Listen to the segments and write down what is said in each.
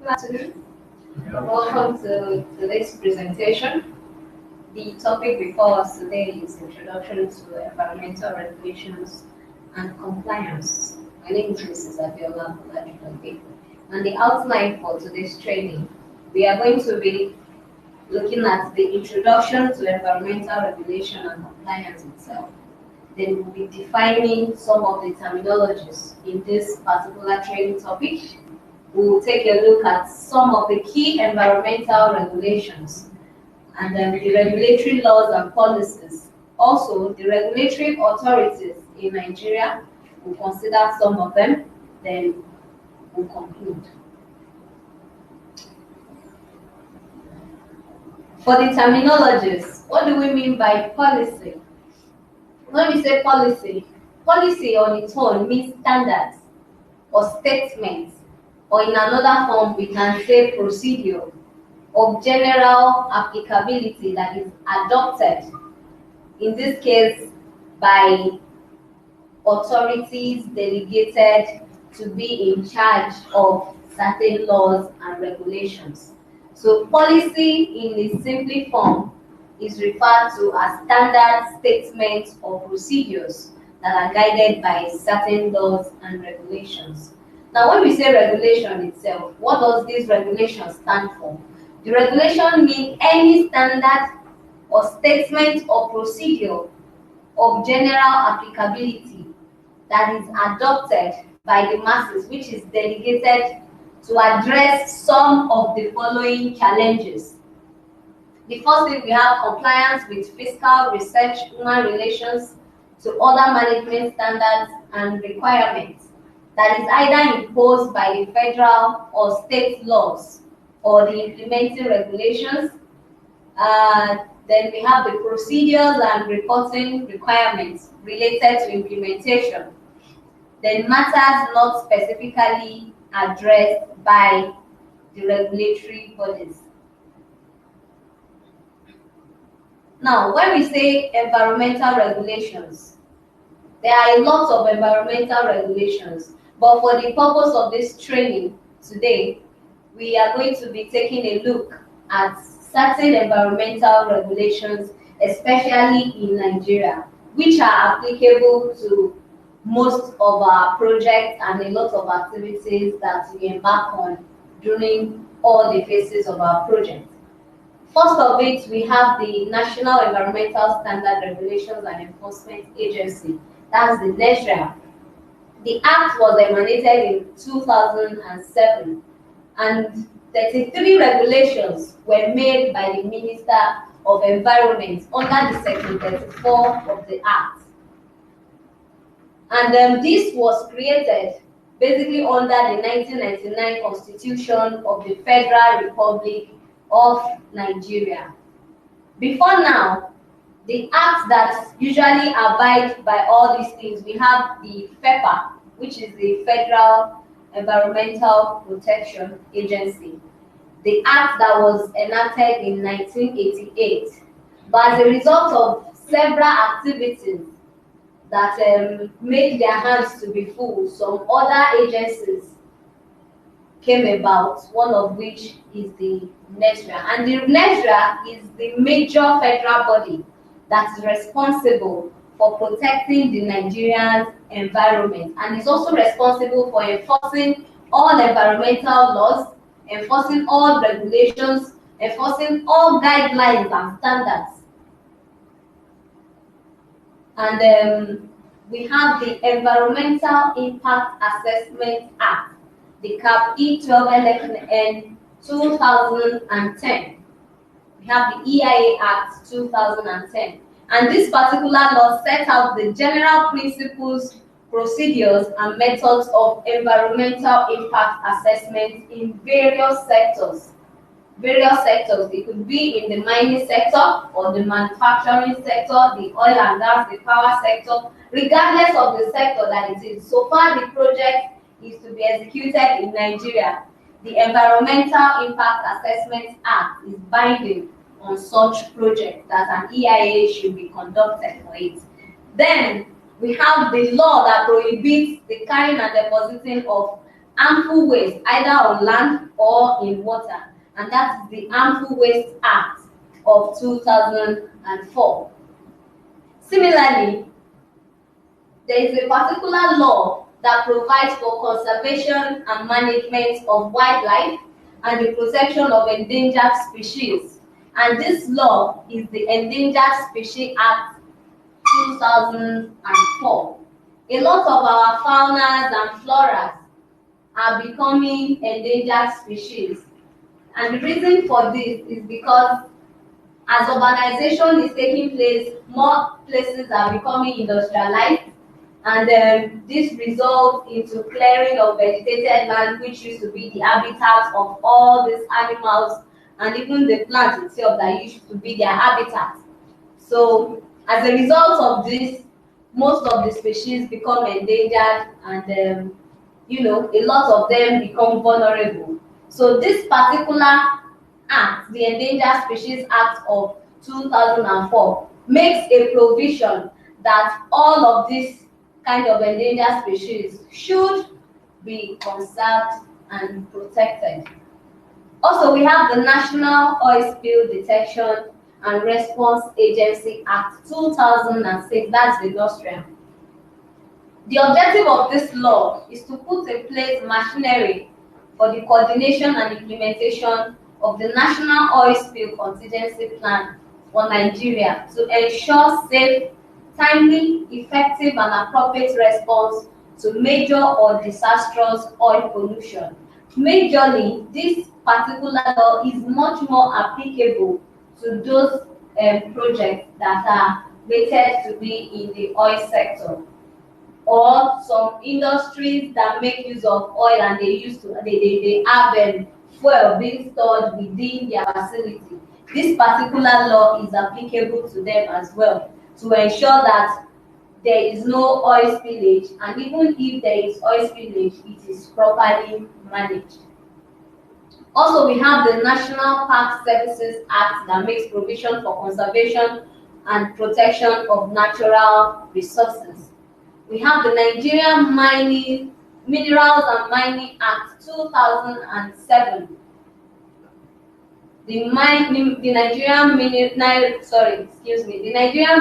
Afternoon. Welcome to today's presentation. The topic before us today is Introduction to Environmental Regulations and Compliance. My name is Mrs. Abiola Richflood, and the outline for today's training, we are going to be looking at the Introduction to Environmental Regulation and Compliance itself. Then we'll be defining some of the terminologies in this particular training topic. We will take a look at some of the key environmental regulations and then the regulatory laws and policies. Also, the regulatory authorities in Nigeria, we'll consider some of them, then we'll conclude. For the terminologies, what do we mean by policy? When we say policy, policy on its own means standards or statements, or in another form, we can say procedure of general applicability that is adopted, in this case, by authorities delegated to be in charge of certain laws and regulations. So policy in its simple form is referred to as standard statements or procedures that are guided by certain laws and regulations. Now, when we say regulation itself, what does this regulation stand for? The regulation means any standard or statement or procedure of general applicability that is adopted by the masses, which is delegated to address some of the following challenges. The first thing, we have compliance with fiscal, research, human relations, to other management standards and requirements that is either imposed by the federal or state laws or the implementing regulations. Then we have the procedures and reporting requirements related to implementation. Then matters not specifically addressed by the regulatory bodies. Now, when we say environmental regulations, there are a lot of environmental regulations, but for the purpose of this training today, we are going to be taking a look at certain environmental regulations, especially in Nigeria, which are applicable to most of our projects and a lot of activities that we embark on during all the phases of our project. First of it, we have the National Environmental Standard Regulations and Enforcement Agency, that's the NESRA. The Act was emanated in 2007, and 33 regulations were made by the Minister of Environment under the Section 34 of the Act. And this was created basically under the 1999 Constitution of the Federal Republic of Nigeria. Before now, the acts that usually abide by all these things, we have the FEPA, which is the Federal Environmental Protection Agency. The act that was enacted in 1988. But as a result of several activities that made their hands to be full, some other agencies came about, one of which is the NESRA. And the NESRA is the major federal body that is responsible for protecting the Nigerian environment, and is also responsible for enforcing all environmental laws, enforcing all regulations, enforcing all guidelines and standards. And we have the Environmental Impact Assessment Act, the CAP E1211N 2010. We have the EIA Act 2010. And this particular law set out the general principles, procedures, and methods of environmental impact assessment in various sectors. It could be in the mining sector or the manufacturing sector, the oil and gas, the power sector, regardless of the sector that it is. So far, the project is to be executed in Nigeria. The Environmental Impact Assessment Act is binding on such projects that an EIA should be conducted for it. Then we have the law that prohibits the carrying and depositing of harmful waste either on land or in water, and that is the Harmful Waste Act of 2004. Similarly, there is a particular law that provides for conservation and management of wildlife and the protection of endangered species. And this law is the Endangered Species Act 2004. A lot of our faunas and floras are becoming endangered species. And the reason for this is because as urbanization is taking place, more places are becoming industrialized, and this results into clearing of vegetated land, which used to be the habitat of all these animals and even the plants itself that used to be their habitat. So as a result of this, most of the species become endangered, and a lot of them become vulnerable. So this particular act, the Endangered Species Act of 2004, makes a provision that all of these kind of endangered species should be conserved and protected. Also, we have the National Oil Spill Detection and Response Agency Act 2006, that's the NOSTRAM. The objective of this law is to put in place machinery for the coordination and implementation of the National Oil Spill Contingency Plan for Nigeria to ensure safe, timely, effective, and appropriate response to major or disastrous oil pollution. Majorly, this particular law is much more applicable to those projects that are rated to be in the oil sector, or some industries that make use of oil and they have fuel being stored within their facility. This particular law is applicable to them as well, to ensure that there is no oil spillage, and even if there is oil spillage, it is properly managed. Also, we have the National Park Services Act that makes provision for conservation and protection of natural resources. We have the Nigerian Minerals and Mining Act 2007. The Nigerian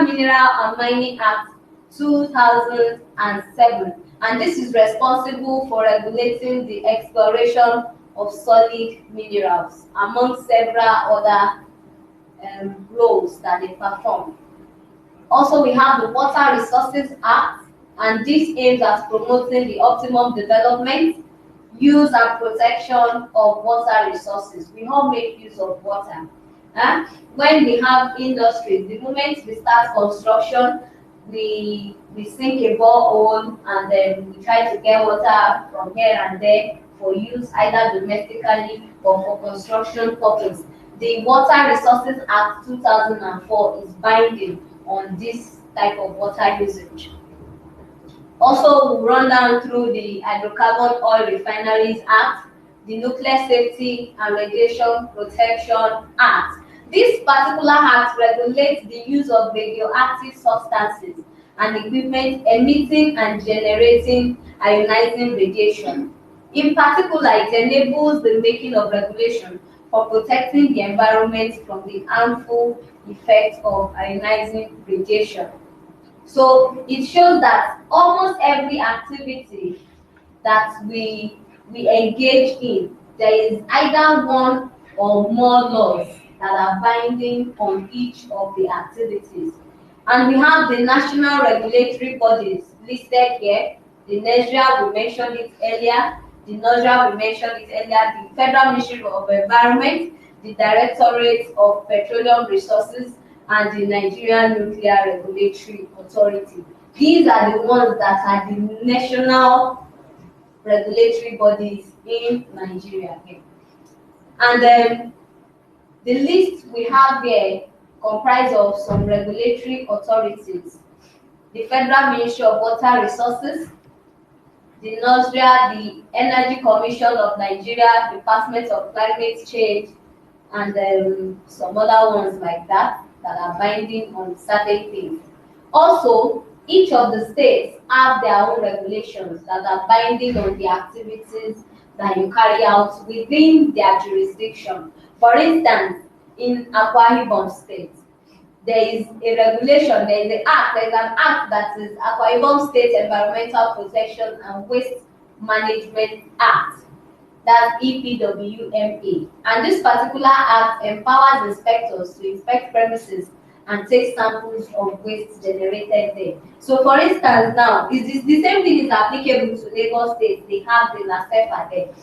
Mineral and Mining Act 2007, and this is responsible for regulating the exploration of solid minerals, among several other roles that they perform. Also, we have the Water Resources Act, and this aims at promoting the optimum development, use, and protection of water resources. We all make use of water. When we have industries, the moment we start construction, we sink a borehole, and then we try to get water from here and there for use either domestically or for construction purpose. The Water Resources Act 2004 is binding on this type of water usage. Also, we'll run down through the Hydrocarbon Oil Refineries Act, the Nuclear Safety and Radiation Protection Act. This particular act regulates the use of radioactive substances and equipment emitting and generating ionizing radiation. In particular, it enables the making of regulation for protecting the environment from the harmful effects of ionizing radiation. So it shows that almost every activity that we engage in, there is either one or more laws that are binding on each of the activities. And we have the national regulatory bodies listed here. The NESRA, we mentioned it earlier. The NOSRA, we mentioned it earlier. The Federal Ministry of Environment, the Directorate of Petroleum Resources, and the Nigerian Nuclear Regulatory Authority. These are the ones that are the national regulatory bodies in Nigeria. And then the list we have here comprises of some regulatory authorities: the Federal Ministry of Water Resources, the NOSRA, the Energy Commission of Nigeria, Department of Climate Change, and some other ones like that that are binding on certain things. Also, Each of the states have their own regulations that are binding on the activities that you carry out within their jurisdiction. For instance, in Akwa Ibom State, there is a regulation, there is an act that is Akwa Ibom State Environmental Protection and Waste Management Act. That's EPWMA. And this particular act empowers inspectors to inspect premises and take samples of waste generated there. So for instance now, the same thing is applicable to Lagos State. They have the LASEFA there.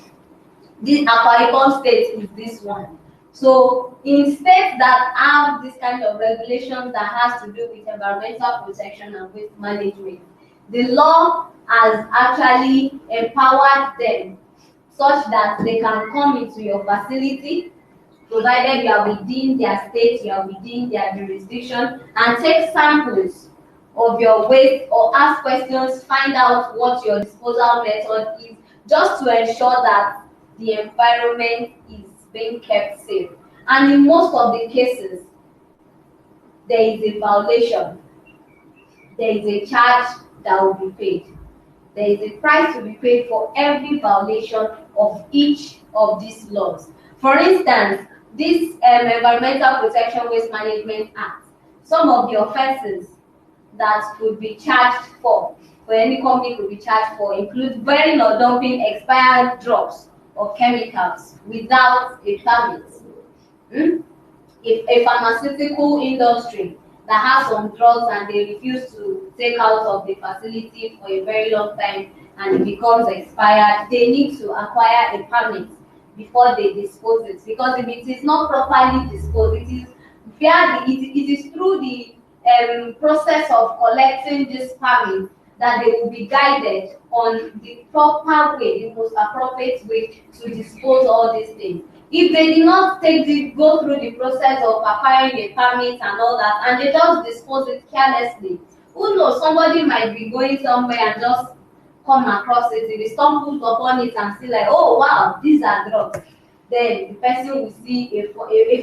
This Akwa Ibom State is this one. So in states that have this kind of regulations that has to do with environmental protection and waste management, the law has actually empowered them such that they can come into your facility, provided you are within their state, you are within their jurisdiction, and take samples of your waste or ask questions, find out what your disposal method is, just to ensure that the environment is being kept safe. And in most of the cases, there is a violation. There is a charge that will be paid. There is a price to be paid for every violation of each of these laws. For instance, this Environmental Protection Waste Management Act, some of the offenses that could be charged for any company could be charged for, include burning or dumping expired drugs or chemicals without a permit. If a pharmaceutical industry that has some drugs and they refuse to take out of the facility for a very long time and it becomes expired, they need to acquire a permit before they dispose it. Because if it is not properly disposed, it is through the process of collecting this permit that they will be guided on the proper way, the most appropriate way to dispose all these things. If they did not go through the process of acquiring a permit and all that, and they just dispose it carelessly, who knows, somebody might be going somewhere and just come across it, if he stumbles upon it and see like, oh wow, these are drugs, then the person will see a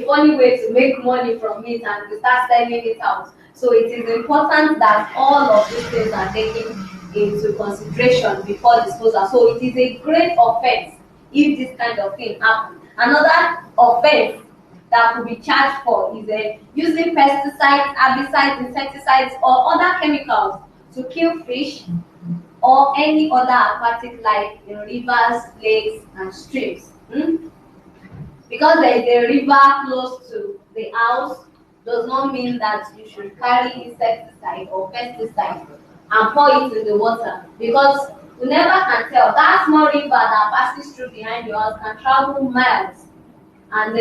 funny way to make money from it and to start selling it out. So it is important that all of these things are taken into consideration before disposal. So it is a great offense if this kind of thing happens. Another offense that could be charged for is using pesticides, herbicides, insecticides, or other chemicals to kill fish or any other aquatic life in rivers, lakes, and streams. Because there is a river close to the house does not mean that you should carry insecticide or pesticide and pour it in the water, because you never can tell. That small river that passes through behind your house can travel miles, and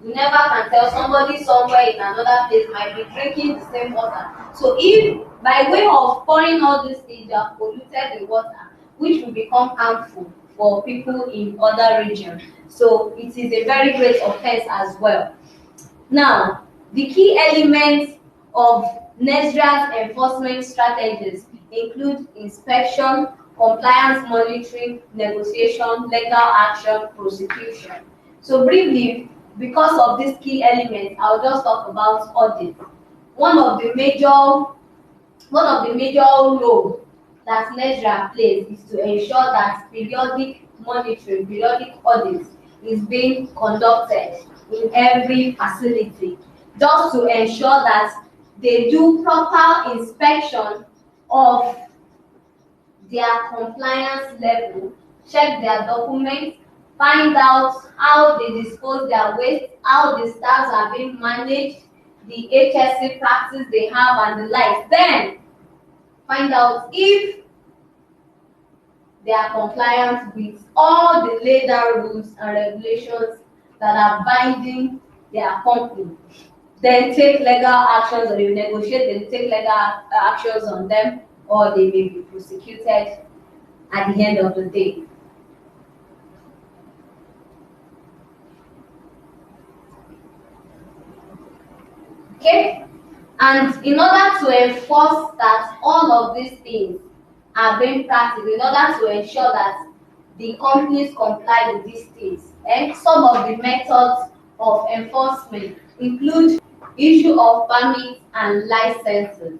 you never can tell. Somebody somewhere in another place might be drinking the same water. So if by way of pouring all these things you have polluted the water, which will become harmful for people in other regions. So it is a very great offense as well. Now, the key elements of NESDRA's enforcement strategies include inspection, compliance monitoring, negotiation, legal action, prosecution. So briefly, because of these key elements, I'll just talk about audit. One of the major roles that NESDRA plays is to ensure that periodic monitoring, periodic audits is being conducted in every facility, just to ensure that they do proper inspection of their compliance level, check their documents, find out how they dispose their waste, how the staffs are being managed, the HSC practice they have and the like. Then find out if they are compliant with all the laid down rules and regulations that are binding their company. Then take legal actions, or they negotiate, then take legal actions on them, or they may be prosecuted at the end of the day. Okay? And in order to enforce that all of these things are being practiced, in order to ensure that the companies comply with these things, and some of the methods of enforcement include issue of permits and licenses.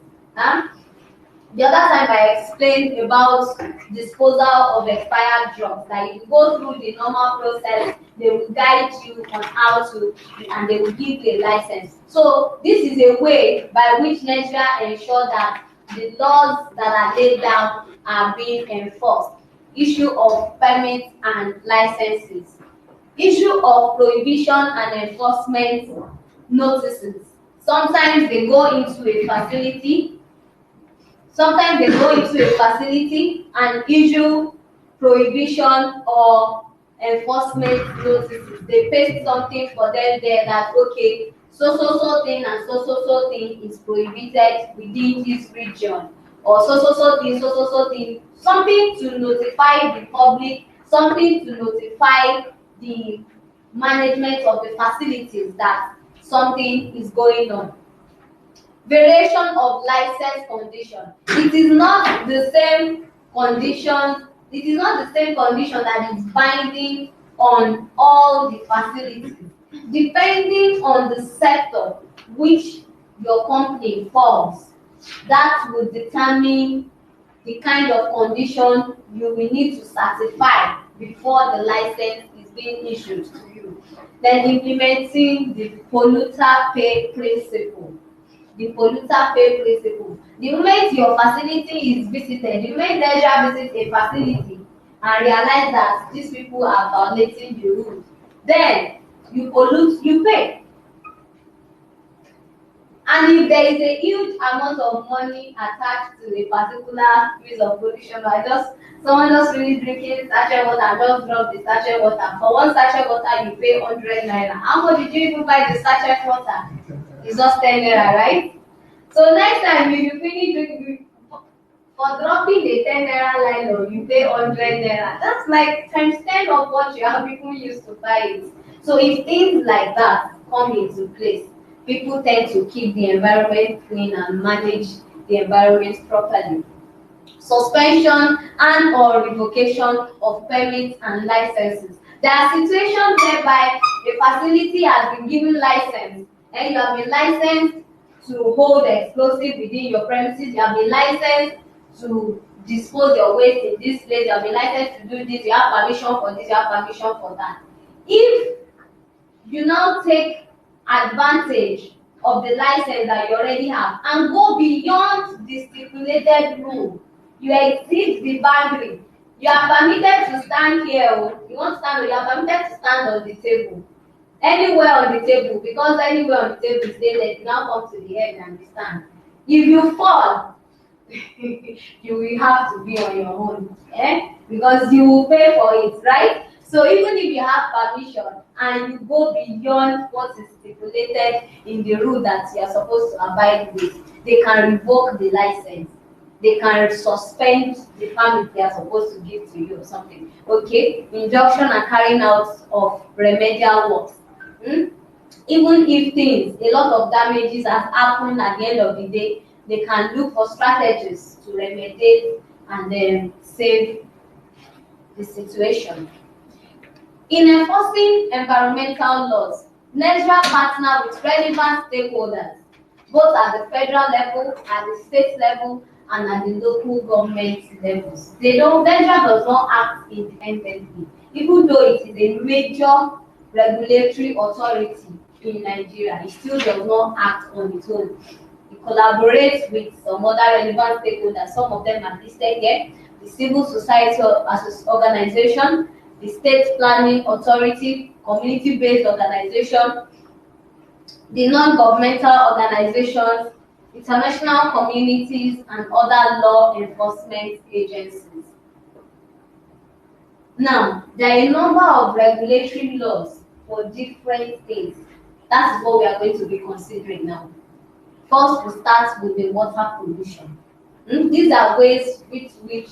The other time I explained about disposal of expired drugs. Like you go through the normal process, they will guide you on how to, and they will give you a license. So this is a way by which Nigeria ensure that the laws that are laid down are being enforced. Issue of permits and licenses. Issue of prohibition and enforcement notices. Sometimes they go into a facility. Sometimes they go into a facility and issue prohibition or enforcement notices. They paste something for them there that okay, so thing and so thing is prohibited within this region, or so thing, so thing. Something to notify the public, something to notify the management of the facilities that something is going on. Variation of license condition. It is not the same condition. It is not the same condition that is binding on all the facilities. Depending on the sector which your company falls, that will determine the kind of condition you will need to certify before the license is being issued to you. Then implementing the polluter pay principle. The polluter pay principle. The moment your facility is visited, the moment Nigeria visits a facility and realize that these people are violating the rules, then you pollute, you pay. And if there is a huge amount of money attached to a particular piece of pollution, like someone just really drinking sachet water and just drop the sachet water. For one sachet water, you pay 100 naira. How much did you even buy the sachet water? It's just 10 naira, right? So next time you finish drinking, for dropping the 10 naira nylon, you pay 100 naira. That's like times 10 of what you have people used to buy it. So if things like that come into place, people tend to keep the environment clean and manage the environment properly. Suspension and or revocation of permits and licenses. There are situations whereby the facility has been given license and you have been licensed to hold explosive within your premises, you have been licensed to dispose your waste in this place, you have been licensed to do this, you have permission for this, you have permission for that. If you now take advantage of the license that you already have and go beyond the stipulated rule, you exceed the boundary. You are permitted to stand here. You want to stand, you are permitted to stand on the table. Anywhere on the table, because anywhere on the table is stated, you now come to the head and you stand. If you fall, you will have to be on your own, because you will pay for it, right? So even if you have permission and you go beyond what is stipulated in the rule that you are supposed to abide with, they can revoke the license. They can suspend the permit they are supposed to give to you or something. Okay, injunction and carrying out of remedial works. Even if a lot of damages have happened at the end of the day, they can look for strategies to remediate and then save the situation. In enforcing environmental laws, Nigeria partner with relevant stakeholders, both at the federal level, at the state level, and at the local government levels. Nigeria does not act independently, even though it is a major regulatory authority in Nigeria. It still does not act on its own. It collaborates with some other relevant stakeholders. Some of them are listed here: the civil society organization, the state planning authority, community-based organization, the non-governmental organizations, international communities, and other law enforcement agencies. Now, there are a number of regulatory laws for different things. That is what we are going to be considering now. First, we start with the water pollution. These are ways with which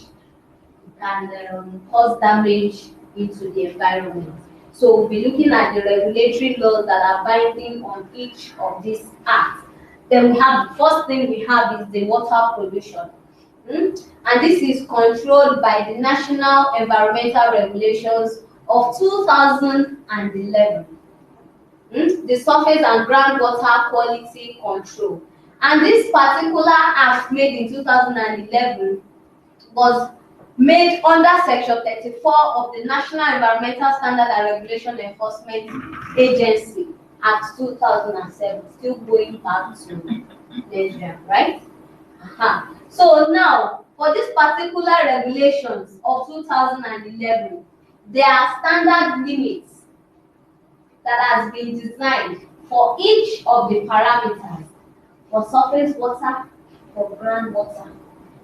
can cause damage into the environment. So we'll be looking at the regulatory laws that are binding on each of these acts. Then we have the first thing we have is the water pollution. And this is controlled by the National Environmental Regulations of 2011. The Surface and Groundwater Quality Control. And this particular act made in 2011 was made under Section 34 of the National Environmental Standard and Regulation Enforcement Agency Act 2007, still going back to Nigeria, right? So now, for this particular regulations of 2011, there are standard limits that has been designed for each of the parameters for surface water, for groundwater,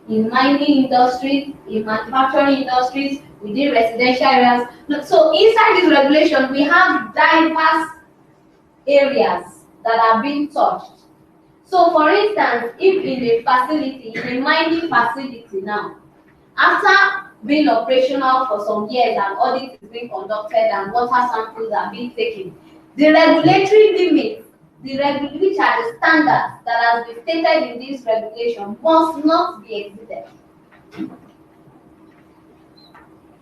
in mining industries, in manufacturing industries, within residential areas. So inside this regulation, we have diverse areas that are being touched. So for instance, if in a facility, in a mining facility now, after being operational for some years and audit is being conducted and water samples are being taken, the regulatory limits, which are the standards that has been stated in this regulation, must not be exceeded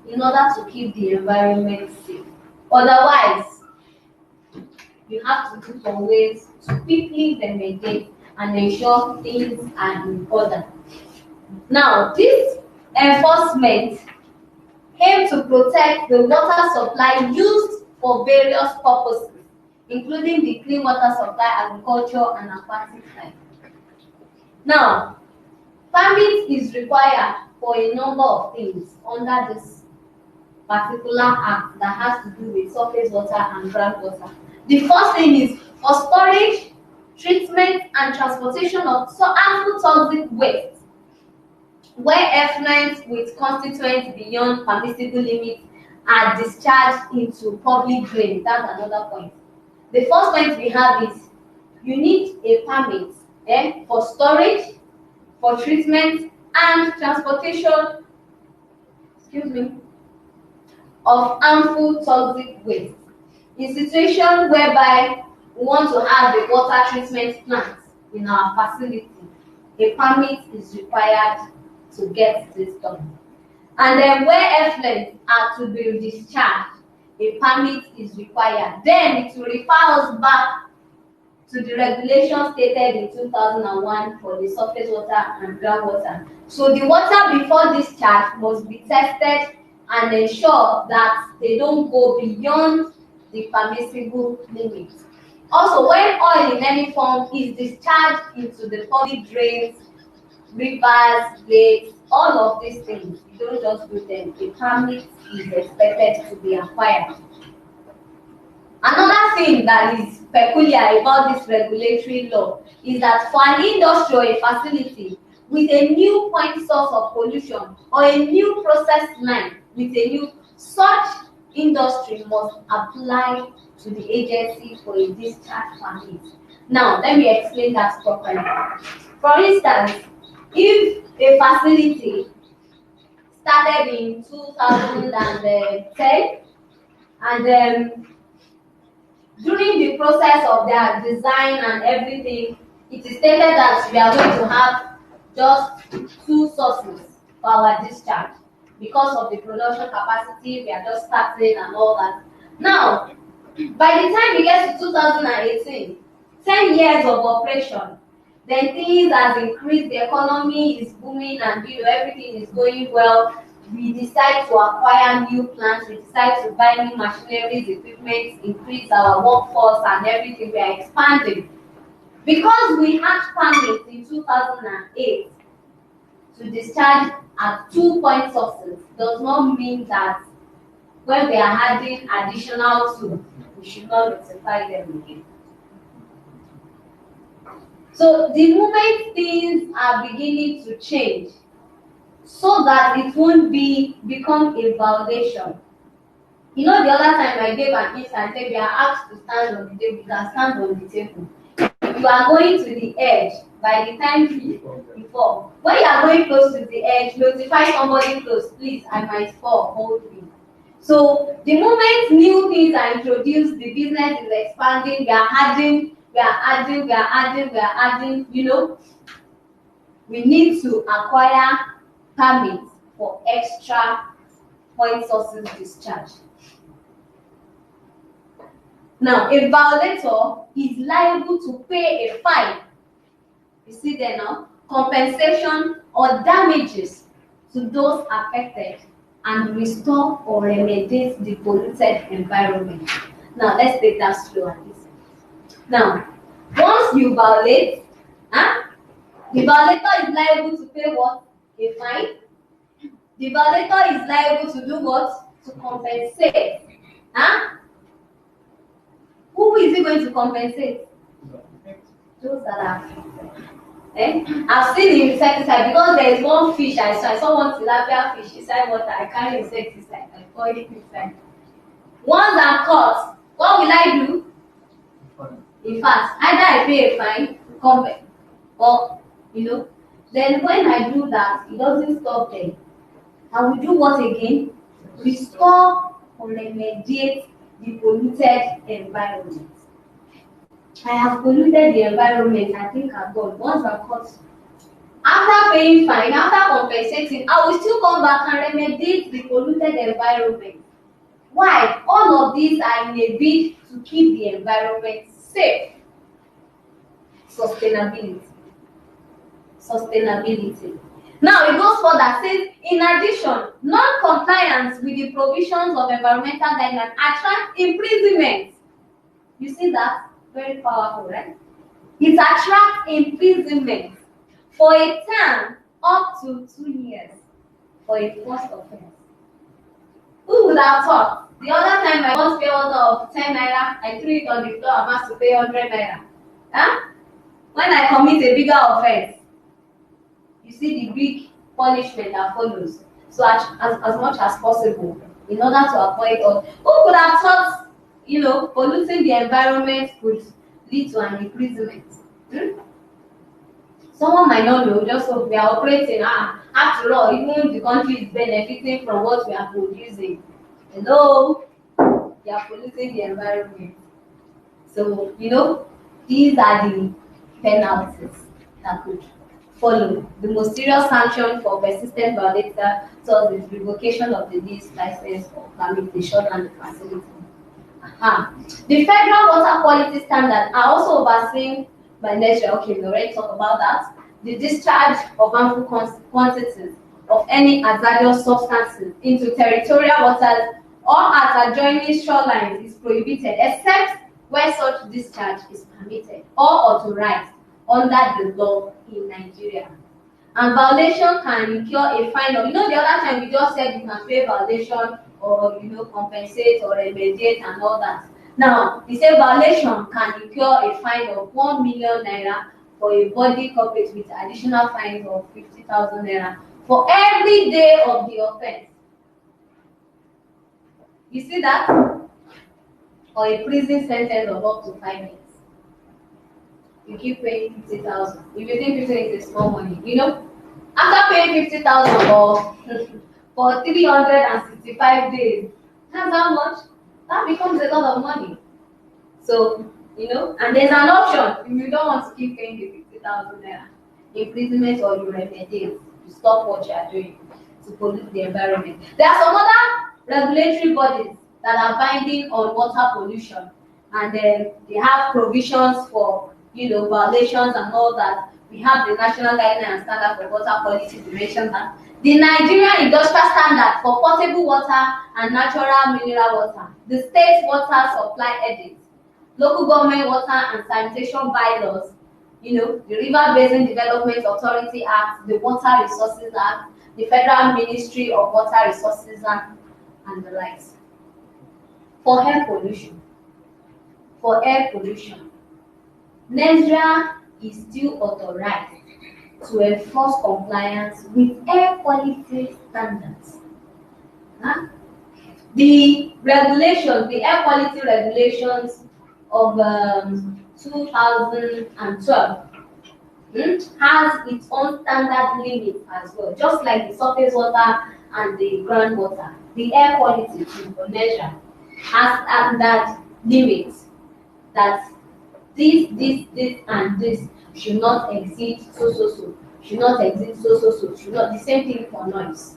in order to keep the environment safe. Otherwise, you have to do some ways to quickly remediate and ensure things are in order. Now, this enforcement aims to protect the water supply used for various purposes, including the clean water supply, agriculture, and aquatic life. Now, permit is required for a number of things under this particular act that has to do with surface water and groundwater. The first thing is for storage, treatment, and transportation of harmful toxic waste, where effluents with constituents beyond permissible limits are discharged into public drains. That's another point. The first point we have is you need a permit for storage, for treatment, and transportation, of harmful toxic waste. In situations whereby we want to have a water treatment plant in our facility, a permit is required to get this done. And then where effluents are to be discharged, a permit is required. Then it will refer us back to the regulation stated in 2001 for the surface water and groundwater. So the water before discharge must be tested and ensure that they don't go beyond the permissible limits. Also, when oil in any form is discharged into the public drains, rivers, lakes, all of these things, you don't just do them. A permit is expected to be acquired. Another thing that is peculiar about this regulatory law is that for an industry or a facility with a new point source of pollution or a new process line with a new, such industry must apply to the agency for a discharge permit. Now, let me explain that properly. For instance, if a facility started in 2010 and during the process of their design and everything, it is stated that we are going to have just 2 sources for our discharge because of the production capacity, we are just starting and all that. Now, by the time we get to 2018, 10 years of operation, then things has increased, the economy is booming and everything is going well. We decide to acquire new plants, we decide to buy new machineries, equipment, increase our workforce and everything, we are expanding. Because we had permits in 2008 to discharge at 2 point sources does not mean that when we are adding additional 2, we should not notify them again. So the moment things are beginning to change, so that it won't become a violation. You know, the other time I gave an instance, I said we are asked to stand on the table, we can stand on the table. If you are going to the edge, by the time before, when you are going close to the edge, notify somebody close, please, I might fall, hold me. So the moment new things are introduced, the business is expanding, we are adding, you know, we need to acquire permits for extra point sources discharge. Now, a violator is liable to pay a fine You see there now, compensation or damages to those affected and restore or remediate the polluted environment. Now let's take that slow and listen. Now, once you violate, the violator is liable to pay what? A fine. The violator is liable to do what? To compensate. Who is he going to compensate? Those that are affected. I've seen the insecticide because there is one fish I saw one tilapia fish inside water. I carry insecticide. I pour it inside. Once I'm caught, what will I do? In fact, either I pay a fine, compensate, or then when I do that, it doesn't stop there. I will do what again? Restore or remediate the polluted environment. I have polluted the environment, I think I've gone. Once I'm caught, after paying fine, after compensating, I will still come back and remediate the polluted environment. Why? All of these are in a bid to keep the environment safe. Sustainability. Now it goes further, says in addition, non-compliance with the provisions of environmental guidelines attracts imprisonment. You see that? Very powerful, right? It attracts imprisonment for a term up to 2 years for a first offense. Who would have thought? The other time I once paid order of 10 naira, I threw it on the floor, I'm asked to pay 100 naira. When I commit a bigger offense, you see the big punishment that follows. So as much as possible, in order to avoid who could have thought, polluting the environment could lead to an imprisonment? Someone might not know, just so we are operating. After all, even the country is benefiting from what we are producing. Hello, we are polluting the environment. So, these are the penalties that could follow. The most serious sanction for persistent violator is revocation of the lease, license, or permit, the short and the facility. The federal water quality standards are also overseen by NESRA. Okay, we already talked about that. The discharge of harmful quantities of any hazardous substances into territorial waters or at adjoining shorelines is prohibited, except where such discharge is permitted or authorized under the law in Nigeria. And violation can incur a fine of, the other time we just said you can pay violation or compensate or remediate and all that. Now, the same violation can incur a fine of 1 million naira for a body corporate with additional fines of 50,000 naira for every day of the offense. You see that? Or a prison sentence of up to 5 years. You keep paying 50,000. If you think 50 is small money, after paying 50,000 for 365 days, that's how much? That becomes a lot of money. So, and there's an option if you don't want to keep paying the 50,000 naira, imprisonment or you remediate to stop what you are doing to pollute the environment. There are some other regulatory bodies that are binding on water pollution, and then they have provisions for violations and all that. We have the National Guideline and Standard for Water Quality to mention that. The Nigerian Industrial Standard for Potable Water and Natural Mineral Water. The State Water Supply Edit. Local Government Water and Sanitation Bylaws. The River Basin Development Authority Act, the Water Resources Act, the Federal Ministry of Water Resources Act, and the likes. For air pollution. NESRA is still authorized to enforce compliance with air quality standards. The regulations, the air quality regulations of 2012 has its own standard limit as well, just like the surface water and the groundwater. The air quality for NESRA has standard limits that this and this should not exceed so, should not exceed so, should not, the same thing for noise.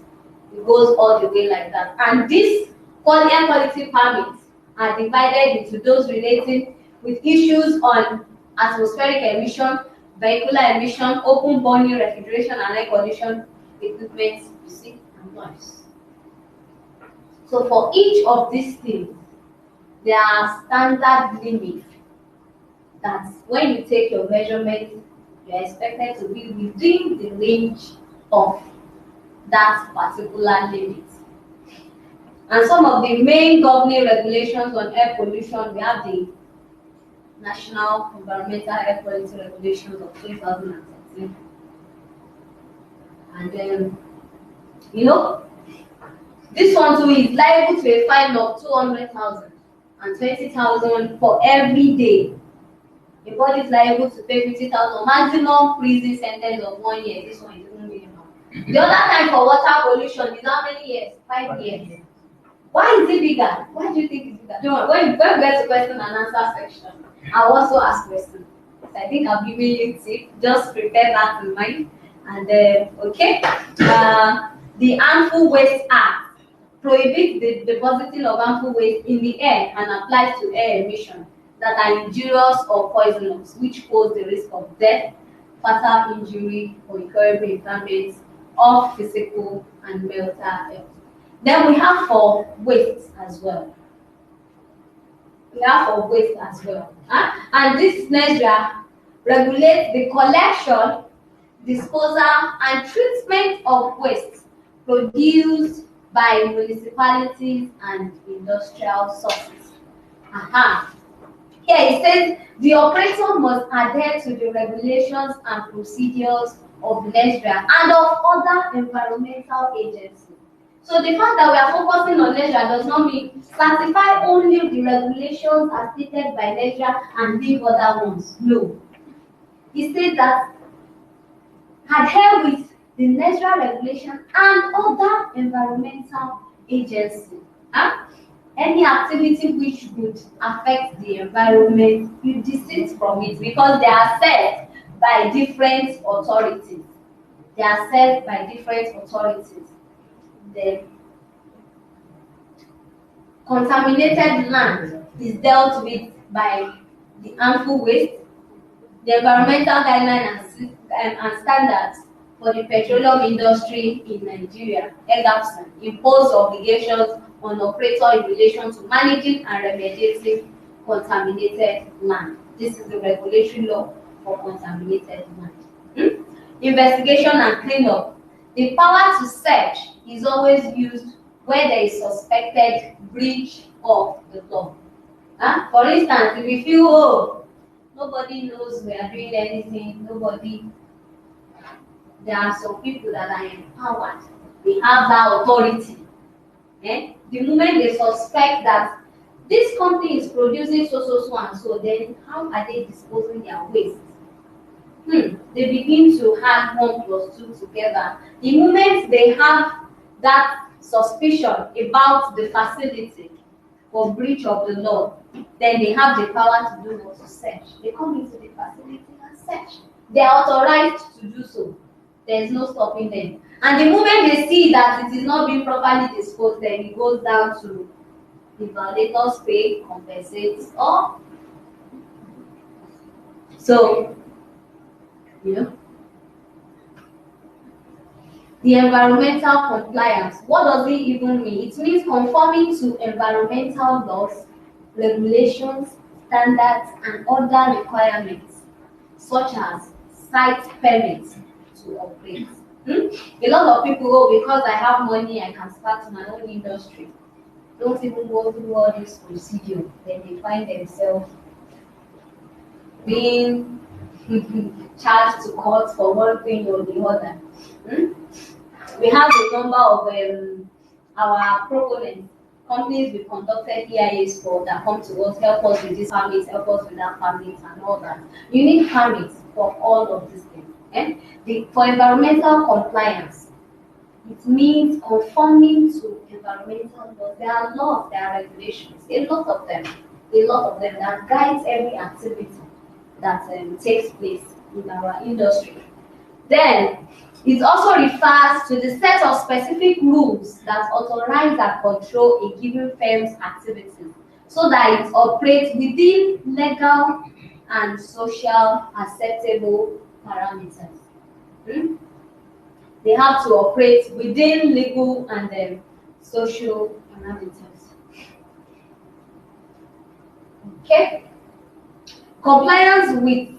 It goes all the way like that. And these air quality permits are divided into those relating with issues on atmospheric emission, vehicular emission, open burning, refrigeration and air condition equipment, music and noise. So for each of these things, there are standard limits that when you take your measurement, you are expected to be within the range of that particular limit. And some of the main governing regulations on air pollution, we have the National Environmental Air Quality Regulations of 2013. And then, this one too is liable to a fine of 200,000 and 20,000 for every day. A body is liable to pay 50,000, maximum prison sentence of 1 year. This one is even minimum. The other time for water pollution is how many years? 5 years. Why is it bigger? Why do you think it's bigger? Don't worry. When we get to question and answer section, I'll also ask questions. So I think I'll give you a tip. Just prepare that in mind. And okay. The Harmful Waste Act prohibits the depositing of harmful waste in the air and applies to air emissions that are injurious or poisonous, which pose the risk of death, fatal injury, or incurable impairments of physical and mental health. Then we have for waste as well. And this measure regulates the collection, disposal, and treatment of waste produced by municipalities and industrial sources. Here it says the operator must adhere to the regulations and procedures of NESDRA and of other environmental agencies. So the fact that we are focusing on NESDRA does not mean satisfy only the regulations as stated by NESDRA and leave other ones. No. It says that adhere with the NESDRA regulation and other environmental agencies. Any activity which would affect the environment, you desist from it because they are set by different authorities. The contaminated land is dealt with by the harmful waste, the environmental guidelines and standards for the petroleum industry in Nigeria, EGAPSN, impose obligations on operator in relation to managing and remediating contaminated land. This is the regulatory law for contaminated land. Investigation and cleanup. The power to search is always used where there is suspected breach of the law. For instance, if we feel, nobody knows we are doing anything, there are some people that are empowered. They have that authority. The moment they suspect that this company is producing so and so, then how are they disposing their waste? They begin to add 1 plus 2 together. The moment they have that suspicion about the facility for breach of the law, then they have the power to do what? To search. They come into the facility and search. They are authorized to do so. There is no stopping them. And the moment they see that it is not being properly disposed, then it goes down to the validators pay, compensates, or so, the environmental compliance. What does it even mean? It means conforming to environmental laws, regulations, standards, and other requirements, such as site permits to operate. A lot of people go, because I have money, I can start my own industry. Don't even go through all this procedure. Then they find themselves being charged to court for one thing or the other. We have a number of our proponents, companies we conducted EIAs for that come to us, help us with this permits, help us with that permits and all that. You need permits for all of these things. For environmental compliance, it means conforming to environmental laws. There are laws, there are regulations, a lot of them that guides every activity that takes place in our industry. Then it also refers to the set of specific rules that authorize and control a given firm's activities so that it operates within legal and social acceptable parameters. They have to operate within legal and social parameters. Okay. Compliance with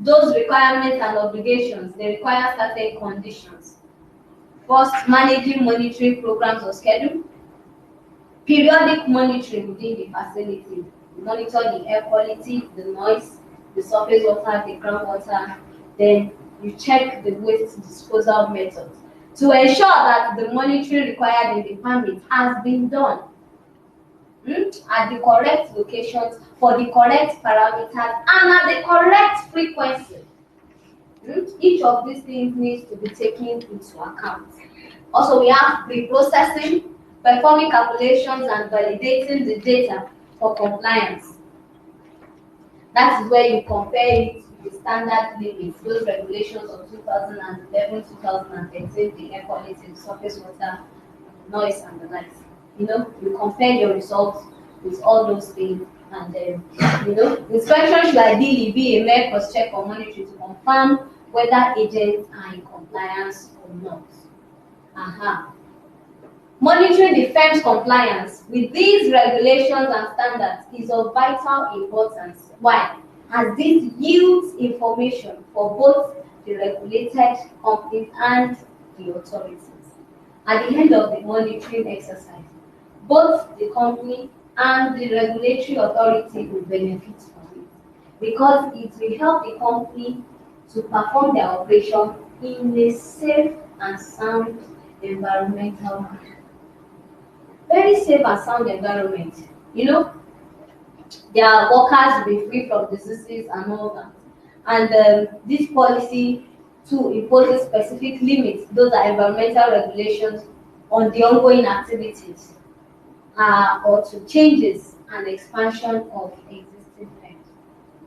those requirements and obligations, they require certain conditions. First, managing monitoring programs or schedule. Periodic monitoring within the facility. You monitor the air quality, the noise, the surface water, the groundwater. Then you check the waste disposal methods to ensure that the monitoring required in the permit has been done at the correct locations for the correct parameters and at the correct frequency. Each of these things needs to be taken into account. Also, we have pre-processing, performing calculations and validating the data for compliance. That is where you compare it with the standard limits, those regulations of 2011, 2013, the air quality, the surface water, noise, and the likes. You compare your results with all those things, and inspection should ideally be a mere cross-check or monitoring to confirm whether agents are in compliance or not. Monitoring the firm's compliance with these regulations and standards is of vital importance. Why? As this yields information for both the regulated companies and the authorities. At the end of the monitoring exercise, both the company and the regulatory authority will benefit from it because it will help the company to perform their operation in a safe and sound environmental manner. Very safe and sound environment. Their workers will be free from diseases and all that. And this policy too imposes specific limits, those are environmental regulations, on the ongoing activities or to changes and expansion of existing firms.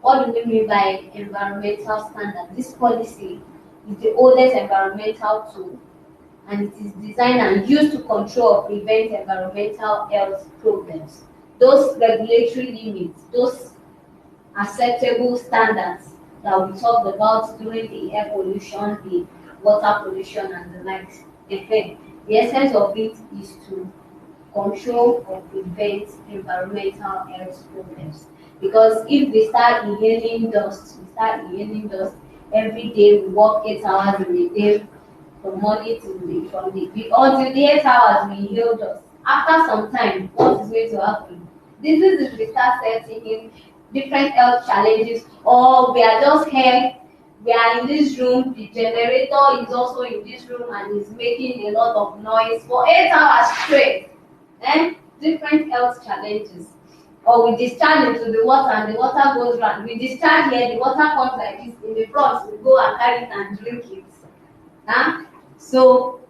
What do we mean by environmental standard? This policy is the oldest environmental tool, and it is designed and used to control or prevent environmental health problems. Those regulatory limits, those acceptable standards that we talked about during the air pollution, the water pollution, and the likes. The essence of it is to control or prevent environmental health problems. Because if we start inhaling dust, every day. We work 8 hours in a day, from morning to until the 8 hours we inhale dust. After some time, what is going to happen? Diseases will start setting in, different health challenges, or we are just here. We are in this room, the generator is also in this room and is making a lot of noise for 8 hours straight. Different health challenges. Or we discharge into the water and the water goes round. We discharge here, the water comes like this in the front, we go and carry it and drink it. So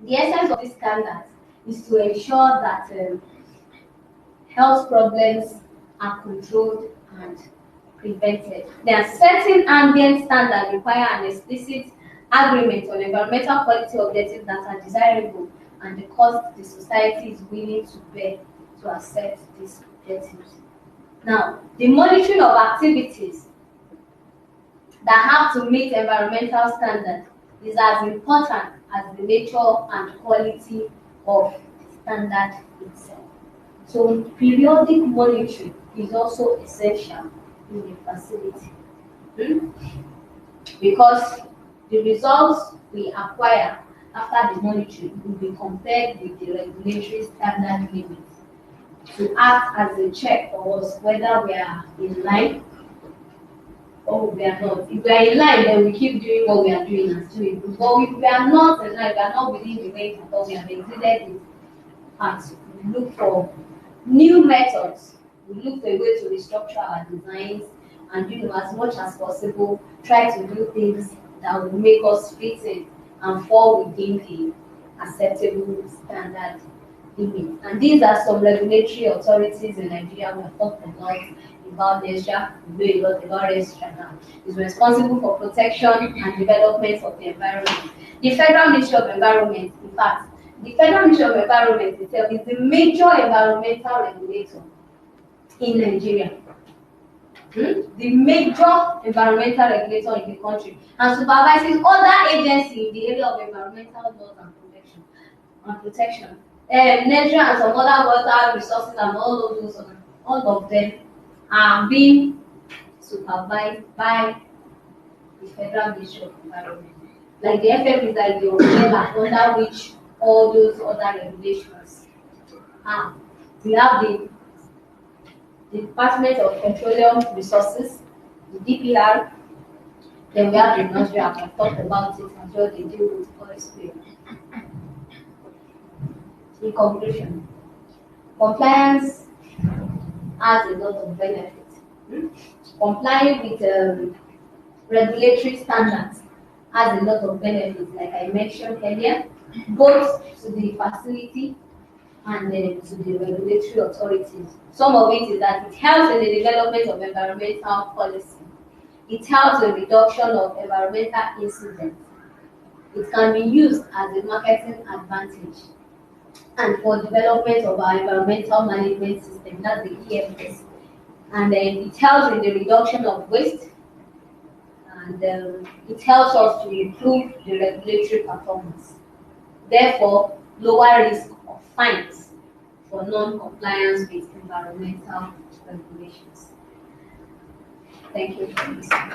the essence of this standard is to ensure that health problems are controlled and prevented. There are certain ambient standards require an explicit agreement on environmental quality objectives that are desirable and the cost the society is willing to bear to accept these objectives. Now, the monitoring of activities that have to meet environmental standards is as important as the nature and quality of the standard itself. So, periodic monitoring is also essential in the facility because the results we acquire after the monitoring will be compared with the regulatory standard limits to act as a check for us whether we are in line or we are not. If we are in line, then we keep doing what we are doing and doing. But if we are not in line, we are not within the range at all, we have exceeded it. And we look for new methods. We look for a way to restructure our designs and as much as possible, try to do things that will make us fit in and fall within the acceptable standard limits. And these are some regulatory authorities in Nigeria we have talked about NESRA. We know a lot about NESRA now. It's responsible for protection and development of the environment. The Federal Ministry of Environment, in fact, the Federal Ministry of Environment itself is the major environmental regulator in Nigeria. the major environmental regulator in the country, and supervises other agencies in the area of environmental laws and protection. Nature and some other water resources and all of them are being supervised by the Federal Ministry of Environment. Like the FM is like the umbrella under which all those other regulations are. We have the Department of Petroleum Resources, the DPR, then we have the nursery, I've talked about it as well, they deal with oil spill. In conclusion, compliance has a lot of benefits. Complying with regulatory standards has a lot of benefits, like I mentioned earlier, both to the facility and to the regulatory authorities. Some of it is that it helps in the development of environmental policy. It helps in reduction of environmental incidents. It can be used as a marketing advantage. And for development of our environmental management system, that's the EMRC. And it helps in the reduction of waste, and it helps us to improve the regulatory performance. Therefore, lower risk of fines for non-compliance with environmental regulations. Thank you for listening.